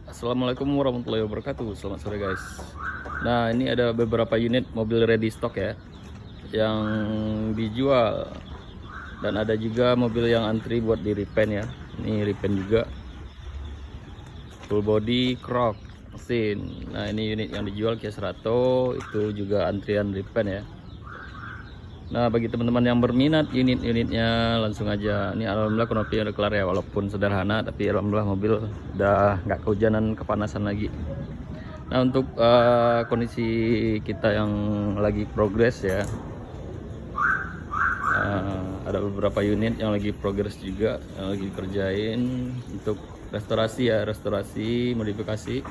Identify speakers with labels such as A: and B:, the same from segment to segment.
A: Assalamualaikum warahmatullahi wabarakatuh. Selamat sore guys. Nah, ini ada beberapa unit mobil ready stock ya yang dijual, dan ada juga mobil yang antri buat di repaint ya. Ini repaint juga, full body crock mesin. Nah, ini unit yang dijual Kia Cerato, itu juga antrian repaint ya. Nah, bagi teman-teman yang berminat unit-unitnya, langsung aja. Ini alhamdulillah Knopi udah kelar ya, walaupun sederhana, tapi alhamdulillah mobil udah nggak kehujanan, kepanasan lagi. Nah, untuk kondisi kita yang lagi progres ya, ada beberapa unit yang lagi progres juga, yang lagi kerjain untuk restorasi ya, restorasi modifikasi.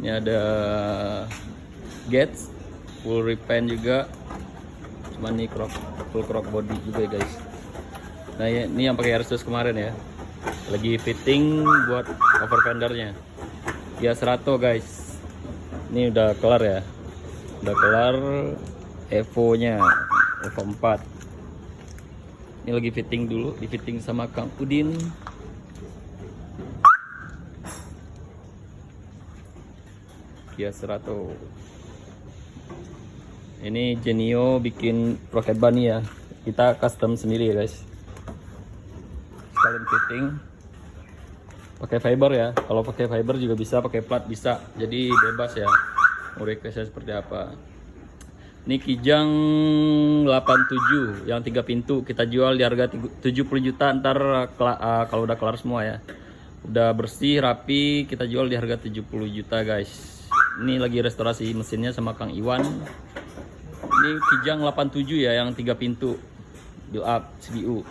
A: Ini ada gates full repaint juga, cuman ini full crock body juga ya guys. Nah ya, ini yang pakai Airsus kemarin ya, lagi fitting buat cover fendernya Kia Cerato guys. Ini udah kelar ya, udah kelar Evo nya, Evo 4. Ini lagi fitting dulu, di fitting sama Kang Udin. Kia Cerato. Ini Genio bikin roket bunny ya, kita custom sendiri ya guys. Sekalian fitting pakai fiber ya, kalau pakai fiber juga bisa, pakai plat bisa, jadi bebas ya mau requestnya seperti apa. Ini Kijang 87 yang 3 pintu, kita jual di harga 70 juta ntar kalau udah kelar semua ya, udah bersih rapi, kita jual di harga 70 juta guys. Ini lagi restorasi mesinnya sama Kang Iwan. Ini Kijang 87 ya, yang 3 pintu build up CBU.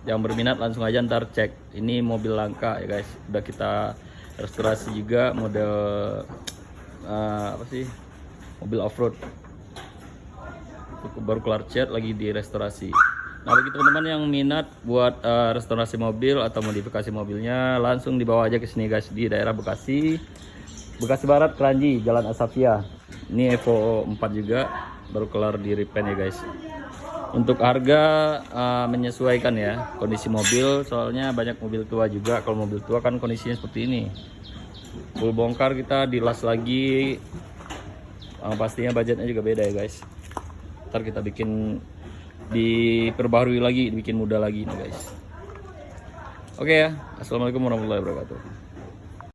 A: Yang berminat langsung aja ntar cek. Ini mobil langka ya guys, udah kita restorasi juga, model apa sih, mobil off-road, baru kelar cat, lagi di restorasi. Nah, bagi teman-teman yang minat buat restorasi mobil atau modifikasi mobilnya, langsung dibawa aja ke sini guys, di daerah Bekasi Barat, Kranji, Jalan Asafia. Ini Evo 4 juga, baru kelar di repaint ya guys. Untuk harga menyesuaikan ya kondisi mobil, soalnya banyak mobil tua juga. Kalau mobil tua kan kondisinya seperti ini, full bongkar, kita dilas lagi, pastinya budgetnya juga beda ya guys. Ntar kita bikin, diperbaharui lagi, dibikin mudah lagi nih guys. Oke ya, assalamualaikum warahmatullahi wabarakatuh.